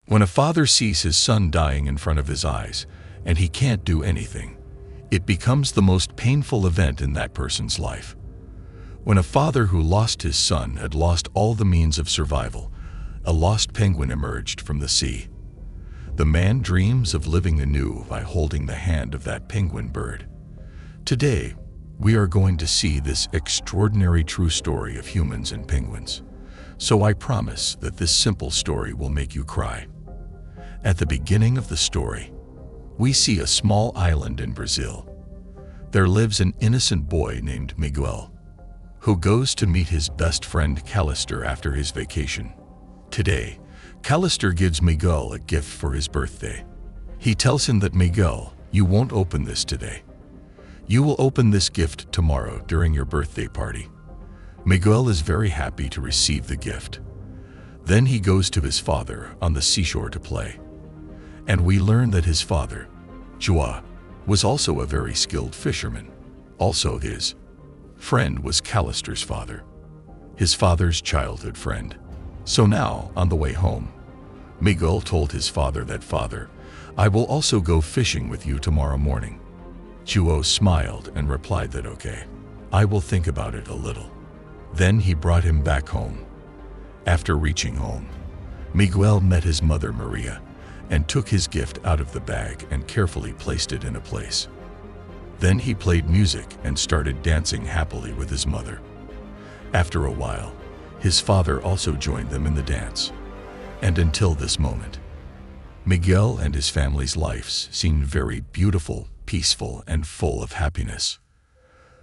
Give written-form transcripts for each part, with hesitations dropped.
When a father sees his son dying in front of his eyes and he can't do anything, it becomes the most painful event in that person's life. When a father who lost his son had lost all the means of survival, a lost penguin emerged from the sea. The man dreams of living anew by holding the hand of that penguin bird. Today, we are going to see this extraordinary true story of humans and penguins. So I promise that this simple story will make you cry. At the beginning of the story, we see a small island in Brazil. There lives an innocent boy named Miguel, who goes to meet his best friend Callister after his vacation. Today, Callister gives Miguel a gift for his birthday. He tells him that, Miguel, you won't open this today. You will open this gift tomorrow during your birthday party. Miguel is very happy to receive the gift. Then he goes to his father on the seashore to play. And we learn that his father, Joao, was also a very skilled fisherman. Also, his friend was Callister's father, his father's childhood friend. So now, on the way home, Miguel told his father that, Father, I will also go fishing with you tomorrow morning. Joao smiled and replied that, okay, I will think about it a little. Then he brought him back home. After reaching home, Miguel met his mother Maria and took his gift out of the bag and carefully placed it in a place. Then he played music and started dancing happily with his mother. After a while, his father also joined them in the dance. And until this moment, Miguel and his family's lives seemed very beautiful, peaceful, and full of happiness.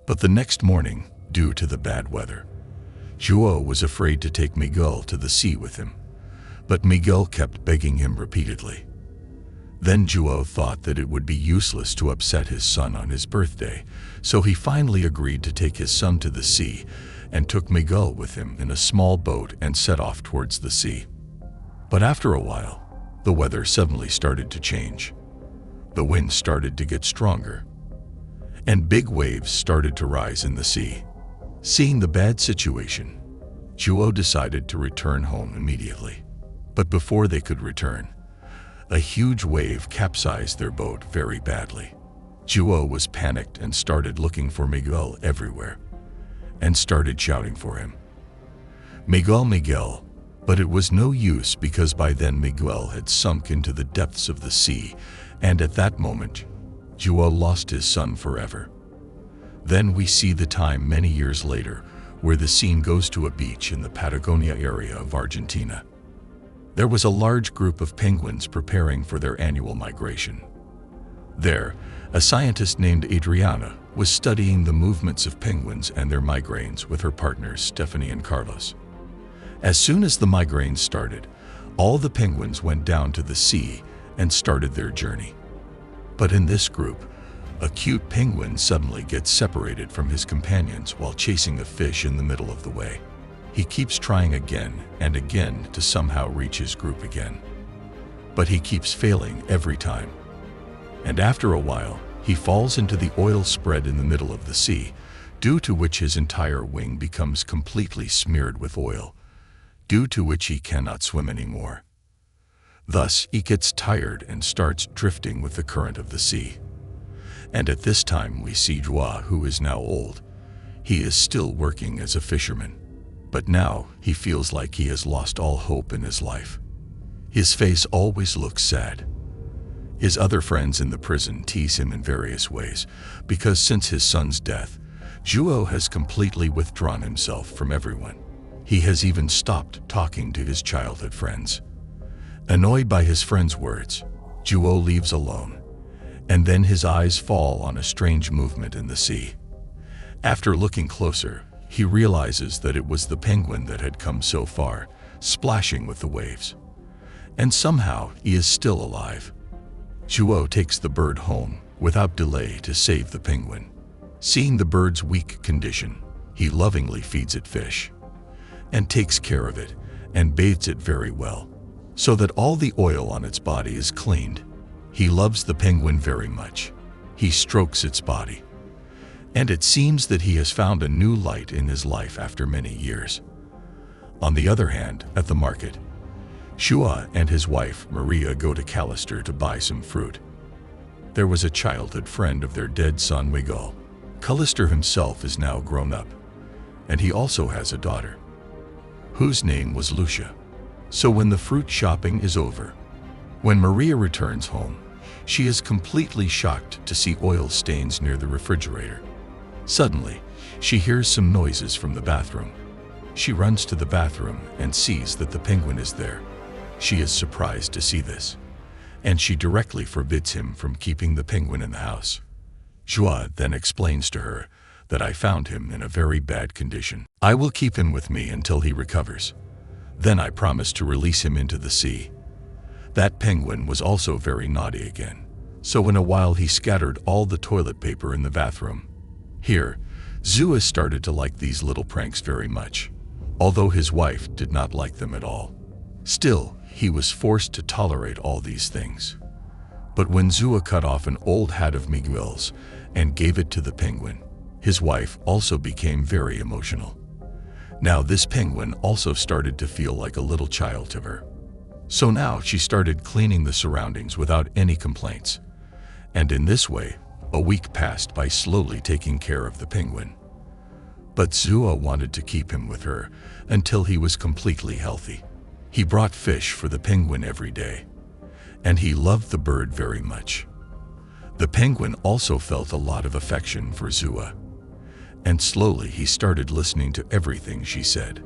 But the next morning, due to the bad weather, Joao was afraid to take Miguel to the sea with him, but Miguel kept begging him repeatedly. Then Joao thought that it would be useless to upset his son on his birthday, so he finally agreed to take his son to the sea and took Miguel with him in a small boat and set off towards the sea. But after a while, the weather suddenly started to change. The wind started to get stronger, and big waves started to rise in the sea. Seeing the bad situation, Joao decided to return home immediately. But before they could return, a huge wave capsized their boat very badly. Joao was panicked and started looking for Miguel everywhere, and started shouting for him. Miguel, Miguel, but it was no use because by then Miguel had sunk into the depths of the sea, and at that moment, Joao lost his son forever. Then we see the time many years later, where the scene goes to a beach in the Patagonia area of Argentina. There was a large group of penguins preparing for their annual migration. There, a scientist named Adriana was studying the movements of penguins and their migraines with her partners Stephanie and Carlos. As soon as the migraines started, all the penguins went down to the sea and started their journey. But in this group, a cute penguin suddenly gets separated from his companions while chasing a fish in the middle of the way. He keeps trying again and again to somehow reach his group again. But he keeps failing every time. And after a while, he falls into the oil spread in the middle of the sea, due to which his entire wing becomes completely smeared with oil, due to which he cannot swim anymore. Thus, he gets tired and starts drifting with the current of the sea. And at this time we see Joao, who is now old. He is still working as a fisherman, but now he feels like he has lost all hope in his life. His face always looks sad. His other friends in the prison tease him in various ways, because since his son's death, Joao has completely withdrawn himself from everyone. He has even stopped talking to his childhood friends. Annoyed by his friends' words, Joao leaves alone, and then his eyes fall on a strange movement in the sea. After looking closer, he realizes that it was the penguin that had come so far, splashing with the waves. And somehow he is still alive. Joao takes the bird home without delay to save the penguin. Seeing the bird's weak condition, he lovingly feeds it fish, and takes care of it and bathes it very well, so that all the oil on its body is cleaned. He loves the penguin very much. He strokes its body, and it seems that he has found a new light in his life after many years. On the other hand, at the market, Joa and his wife, Maria, go to Callister to buy some fruit. There was a childhood friend of their dead son, Miguel. Callister himself is now grown up, and he also has a daughter, whose name was Lucia. So when the fruit shopping is over, when Maria returns home, she is completely shocked to see oil stains near the refrigerator. Suddenly, she hears some noises from the bathroom. She runs to the bathroom and sees that the penguin is there. She is surprised to see this, and she directly forbids him from keeping the penguin in the house. Joa then explains to her that I found him in a very bad condition. I will keep him with me until he recovers. Then I promise to release him into the sea. That penguin was also very naughty again, so in a while he scattered all the toilet paper in the bathroom. Here, Zua started to like these little pranks very much, although his wife did not like them at all. Still, he was forced to tolerate all these things. But when Zua cut off an old hat of Miguel's and gave it to the penguin, his wife also became very emotional. Now this penguin also started to feel like a little child to her. So now she started cleaning the surroundings without any complaints. And in this way, a week passed by slowly taking care of the penguin. But Zua wanted to keep him with her until he was completely healthy. He brought fish for the penguin every day, and he loved the bird very much. The penguin also felt a lot of affection for Zua, and slowly he started listening to everything she said.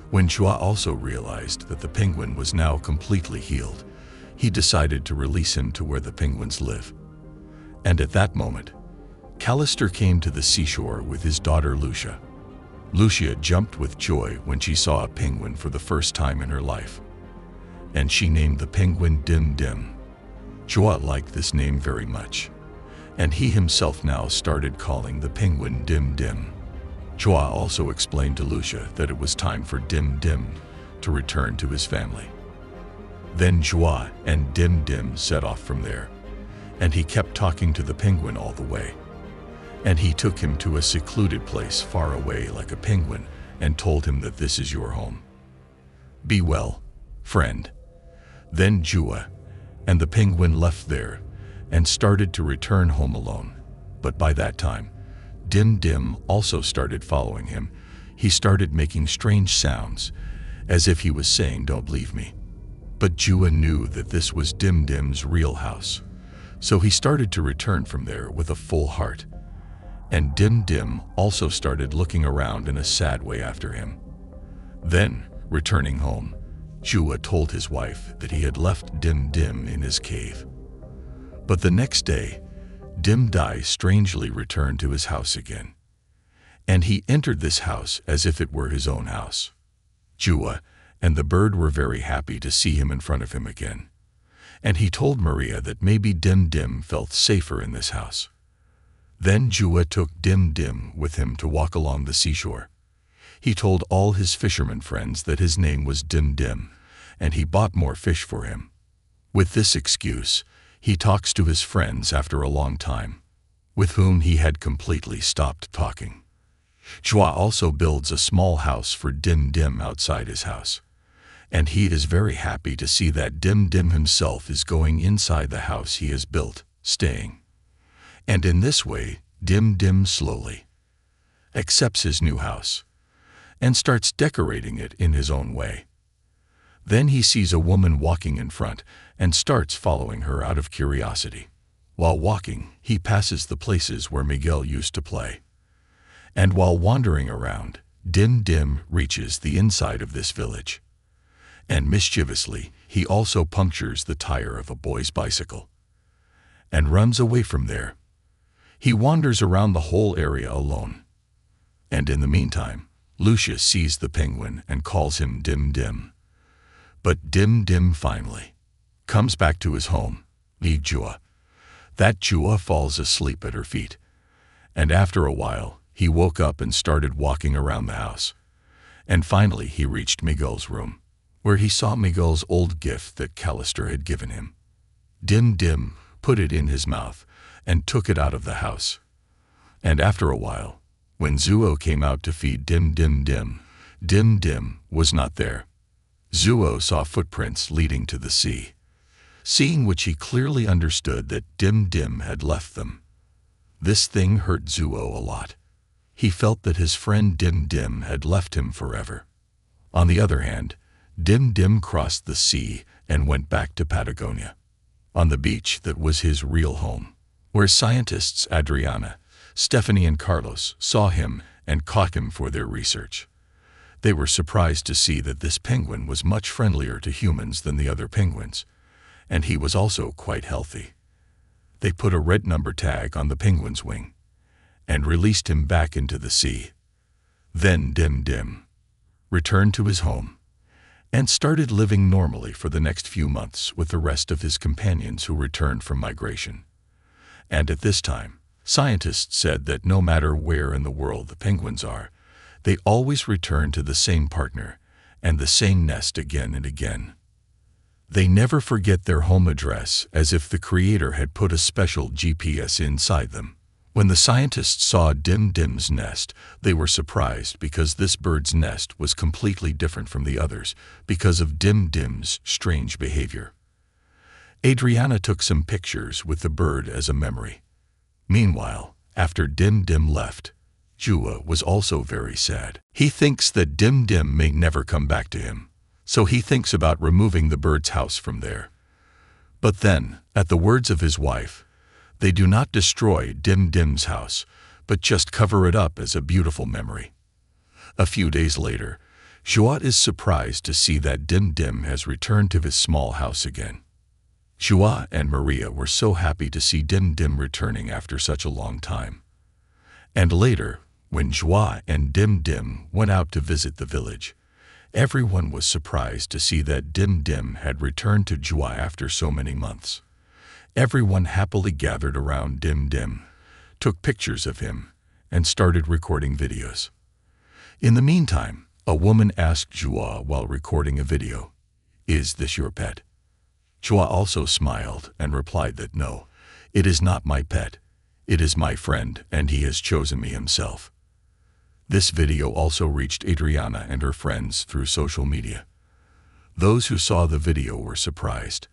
When Joa also realized that the penguin was now completely healed, he decided to release him to where the penguins live. And at that moment, Callister came to the seashore with his daughter Lucia. Lucia jumped with joy when she saw a penguin for the first time in her life, and she named the penguin Dim Dim. Joa liked this name very much, and he himself now started calling the penguin Dim Dim. Joa also explained to Lucia that it was time for Dim Dim to return to his family. Then Joa and Dim Dim set off from there, and he kept talking to the penguin all the way. And he took him to a secluded place far away like a penguin and told him that this is your home. Be well, friend. Then Joa and the penguin left there and started to return home alone. But by that time, Dim Dim also started following him. He started making strange sounds, as if he was saying, "Don't leave me." But Joa knew that this was Dim Dim's real house, so he started to return from there with a full heart. And Dim Dim also started looking around in a sad way after him. Then, returning home, Joa told his wife that he had left Dim Dim in his cave. But the next day, Dim Dim strangely returned to his house again, and he entered this house as if it were his own house. Joa and the bird were very happy to see him in front of him again, and he told Maria that maybe Dim Dim felt safer in this house. Then Joa took Dim Dim with him to walk along the seashore. He told all his fisherman friends that his name was Dim Dim, and he bought more fish for him. With this excuse, he talks to his friends after a long time, with whom he had completely stopped talking. Joa also builds a small house for Dim Dim outside his house, and he is very happy to see that Dim Dim himself is going inside the house he has built, staying. And in this way, Dim Dim slowly accepts his new house and starts decorating it in his own way. Then he sees a woman walking in front and starts following her out of curiosity. While walking, he passes the places where Miguel used to play. And while wandering around, Dim Dim reaches the inside of this village. And mischievously, he also punctures the tire of a boy's bicycle and runs away from there. He wanders around the whole area alone. And in the meantime, Lucia sees the penguin and calls him Dim Dim. But Dim Dim finally comes back to his home, leave Joa. That Joa falls asleep at her feet. And after a while, he woke up and started walking around the house. And finally he reached Miguel's room, where he saw Miguel's old gift that Callister had given him. Dim Dim put it in his mouth and took it out of the house. And after a while, when Zua came out to feed Dim Dim, Dim Dim was not there. Zuo saw footprints leading to the sea, seeing which he clearly understood that Dim Dim had left them. This thing hurt Zuo a lot. He felt that his friend Dim Dim had left him forever. On the other hand, Dim Dim crossed the sea and went back to Patagonia, on the beach that was his real home, where scientists Adriana, Stephanie and Carlos saw him and caught him for their research. They were surprised to see that this penguin was much friendlier to humans than the other penguins, and he was also quite healthy. They put a red number tag on the penguin's wing and released him back into the sea. Then Dim Dim returned to his home and started living normally for the next few months with the rest of his companions who returned from migration. And at this time, scientists said that no matter where in the world the penguins are, they always return to the same partner and the same nest again and again. They never forget their home address, as if the Creator had put a special GPS inside them. When the scientists saw Dim Dim's nest, they were surprised because this bird's nest was completely different from the others because of Dim Dim's strange behavior. Adriana took some pictures with the bird as a memory. Meanwhile, after Dim Dim left, Jua was also very sad. He thinks that Dim Dim may never come back to him, so he thinks about removing the bird's house from there. But then, at the words of his wife, they do not destroy Dim Dim's house, but just cover it up as a beautiful memory. A few days later, Jua is surprised to see that Dim Dim has returned to his small house again. Jua and Maria were so happy to see Dim Dim returning after such a long time. And later, when Jua and Dim Dim went out to visit the village, everyone was surprised to see that Dim Dim had returned to Jua after so many months. Everyone happily gathered around Dim Dim, took pictures of him, and started recording videos. In the meantime, a woman asked Jua while recording a video, "Is this your pet?" Jua also smiled and replied that no, it is not my pet. It is my friend, and he has chosen me himself. This video also reached Adriana and her friends through social media. Those who saw the video were surprised,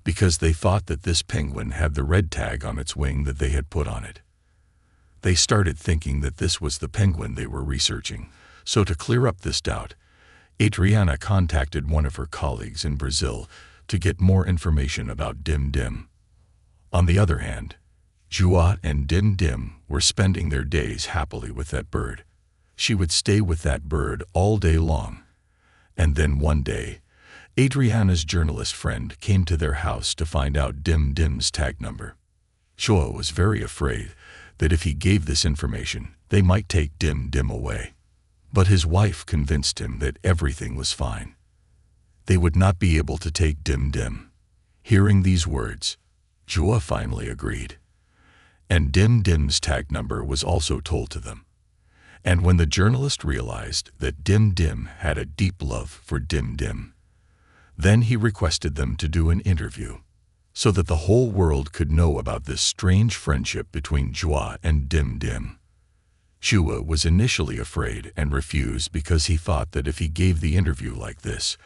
because they thought that this penguin had the red tag on its wing that they had put on it. They started thinking that this was the penguin they were researching, so to clear up this doubt, Adriana contacted one of her colleagues in Brazil to get more information about Dim Dim. On the other hand, Jua and Dim Dim were spending their days happily with that bird. She would stay with that bird all day long. And then one day, Adriana's journalist friend came to their house to find out Dim Dim's tag number. Jua was very afraid that if he gave this information, they might take Dim Dim away. But his wife convinced him that everything was fine. They would not be able to take Dim Dim. Hearing these words, Jua finally agreed. And Dim Dim's tag number was also told to them. And when the journalist realized that Dim Dim had a deep love for Dim Dim, then he requested them to do an interview, so that the whole world could know about this strange friendship between Jua and Dim Dim. Jua was initially afraid and refused because he thought that if he gave the interview like this,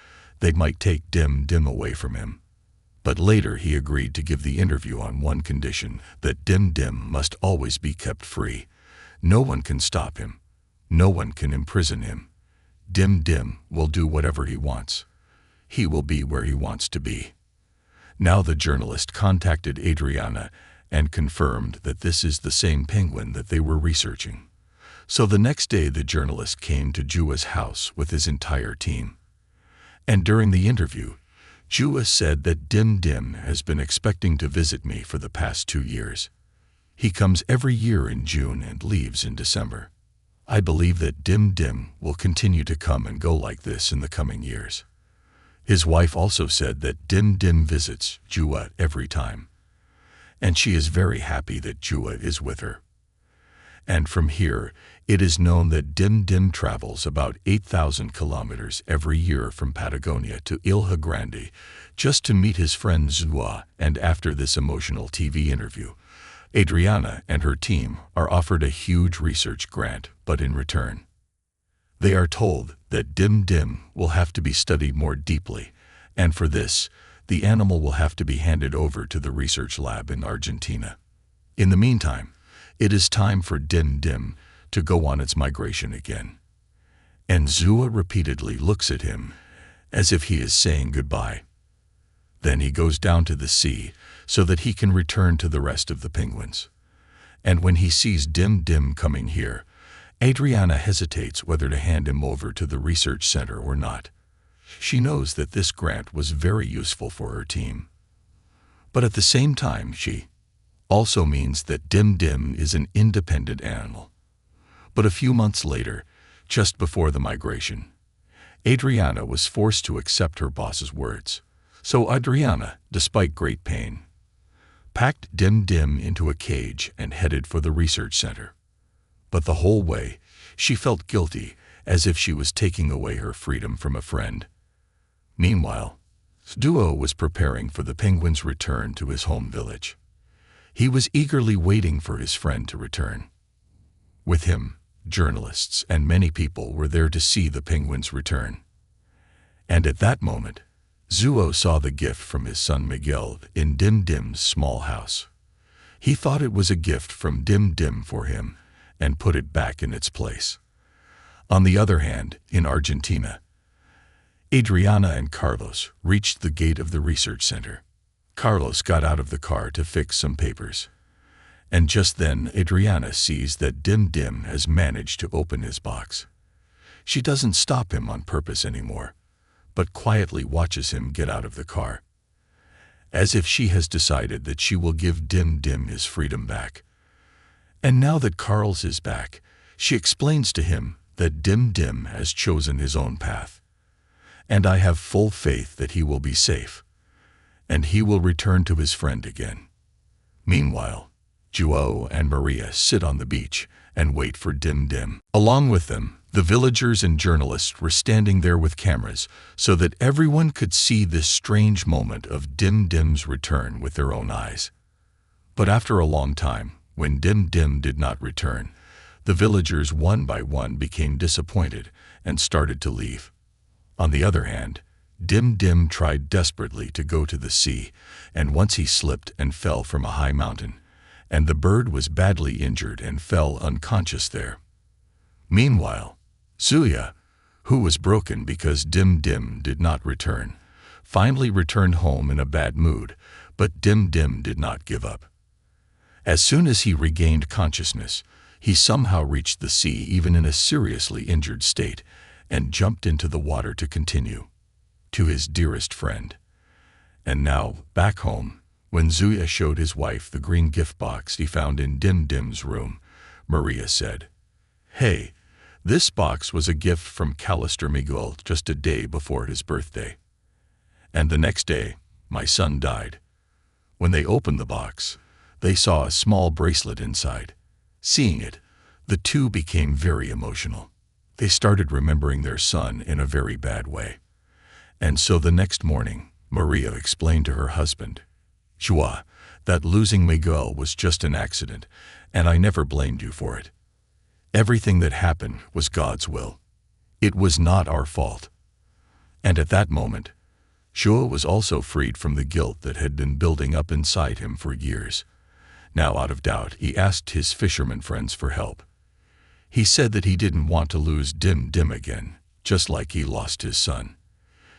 they might take Dim Dim away from him. But later he agreed to give the interview on one condition, that Dim Dim must always be kept free. No one can stop him. No one can imprison him. Dim Dim will do whatever he wants. He will be where he wants to be. Now the journalist contacted Adriana and confirmed that this is the same penguin that they were researching. So the next day the journalist came to Jua's house with his entire team. And during the interview, Jua said that Dim Dim has been expecting to visit me for the past 2 years. He comes every year in June and leaves in December. I believe that Dim Dim will continue to come and go like this in the coming years. His wife also said that Dim Dim visits Jua every time, and she is very happy that Jua is with her. And from here, it is known that Dim Dim travels about 8,000 kilometers every year from Patagonia to Ilha Grande just to meet his friend Jua. And after this emotional TV interview, Adriana and her team are offered a huge research grant, but in return, they are told that Dim Dim will have to be studied more deeply, and for this, the animal will have to be handed over to the research lab in Argentina. In the meantime, it is time for Dim Dim to go on its migration again. And Zua repeatedly looks at him as if he is saying goodbye. Then he goes down to the sea so that he can return to the rest of the penguins. And when he sees Dim Dim coming here, Adriana hesitates whether to hand him over to the research center or not. She knows that this grant was very useful for her team. But at the same time, she also means that Dim Dim is an independent animal. But a few months later, just before the migration, Adriana was forced to accept her boss's words. So Adriana, despite great pain, packed Dim Dim into a cage and headed for the research center. But the whole way, she felt guilty, as if she was taking away her freedom from a friend. Meanwhile, Duo was preparing for the penguin's return to his home village. He was eagerly waiting for his friend to return. With him, journalists and many people were there to see the penguin's return. And at that moment, Zuo saw the gift from his son Miguel in Dim Dim's small house. He thought it was a gift from Dim Dim for him and put it back in its place. On the other hand, in Argentina, Adriana and Carlos reached the gate of the research center. Carlos got out of the car to fix some papers. And just then Adriana sees that Dim Dim has managed to open his box. She doesn't stop him on purpose anymore, but quietly watches him get out of the car, as if she has decided that she will give Dim Dim his freedom back. And now that Carlos is back, she explains to him that Dim Dim has chosen his own path. And I have full faith that he will be safe, and he will return to his friend again. Meanwhile, Joao and Maria sit on the beach and wait for Dim Dim. Along with them, the villagers and journalists were standing there with cameras so that everyone could see this strange moment of Dim Dim's return with their own eyes. But after a long time, when Dim Dim did not return, the villagers one by one became disappointed and started to leave. On the other hand, Dim Dim tried desperately to go to the sea, and once he slipped and fell from a high mountain, and the bird was badly injured and fell unconscious there. Meanwhile, Zuya, who was broken because Dim Dim did not return, finally returned home in a bad mood, but Dim Dim did not give up. As soon as he regained consciousness, he somehow reached the sea even in a seriously injured state, and jumped into the water to continue to his dearest friend. And now, back home, when Zuya showed his wife the green gift box he found in Dim Dim's room, Maria said, "Hey, this box was a gift from Callister Miguel just a day before his birthday. And the next day, my son died. When they opened the box, they saw a small bracelet inside. Seeing it, the two became very emotional. They started remembering their son in a very bad way. And so the next morning, Maria explained to her husband, Joao, that losing Miguel was just an accident, and I never blamed you for it. Everything that happened was God's will. It was not our fault." And at that moment, Joao was also freed from the guilt that had been building up inside him for years. Now, out of doubt, he asked his fisherman friends for help. He said that he didn't want to lose Dim Dim again, just like he lost his son.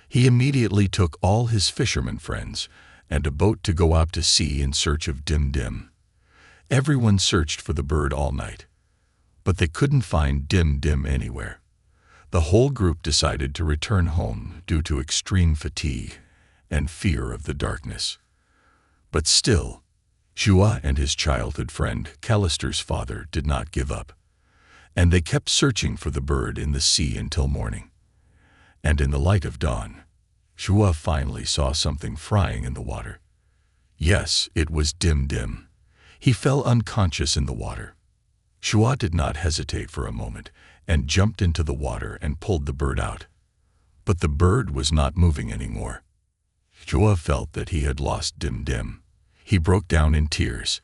He immediately took all his fisherman friends and a boat to go out to sea in search of Dim Dim. Everyone searched for the bird all night, but they couldn't find Dim Dim anywhere. The whole group decided to return home due to extreme fatigue and fear of the darkness. But still, Joao and his childhood friend, Callister's father, did not give up, and they kept searching for the bird in the sea until morning. And in the light of dawn, Joao finally saw something frying in the water. Yes, it was Dim Dim. He fell unconscious in the water. Joao did not hesitate for a moment and jumped into the water and pulled the bird out. But the bird was not moving anymore. Joao felt that he had lost Dim Dim. He broke down in tears.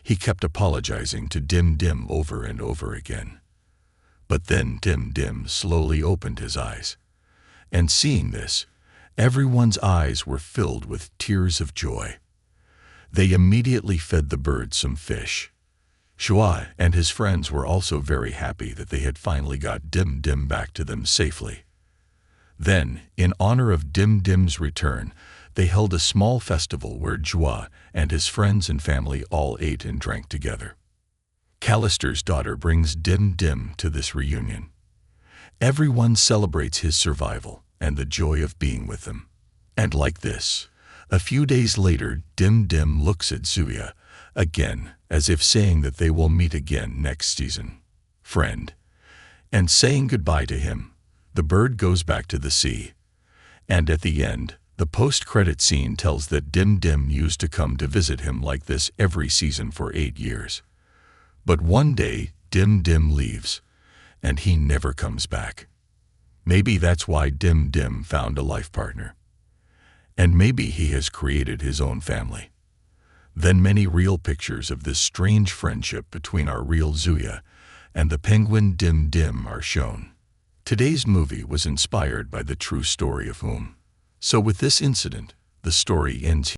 He kept apologizing to Dim Dim over and over again. But then Dim Dim slowly opened his eyes. And seeing this, everyone's eyes were filled with tears of joy. They immediately fed the bird some fish. Shua and his friends were also very happy that they had finally got Dim Dim back to them safely. Then, in honor of Dim Dim's return, they held a small festival where Jua and his friends and family all ate and drank together. Callister's daughter brings Dim Dim to this reunion. Everyone celebrates his survival and the joy of being with him. And like this, a few days later, Dim Dim looks at Zuya again, as if saying that they will meet again next season. Friend. And saying goodbye to him, the bird goes back to the sea. And at the end, the post-credit scene tells that Dim Dim used to come to visit him like this every season for 8 years. But one day, Dim Dim leaves, and he never comes back. Maybe that's why Dim Dim found a life partner. And maybe he has created his own family. Then many real pictures of this strange friendship between our real Zuya and the penguin Dim Dim are shown. Today's movie was inspired by the true story of whom. So with this incident, the story ends here.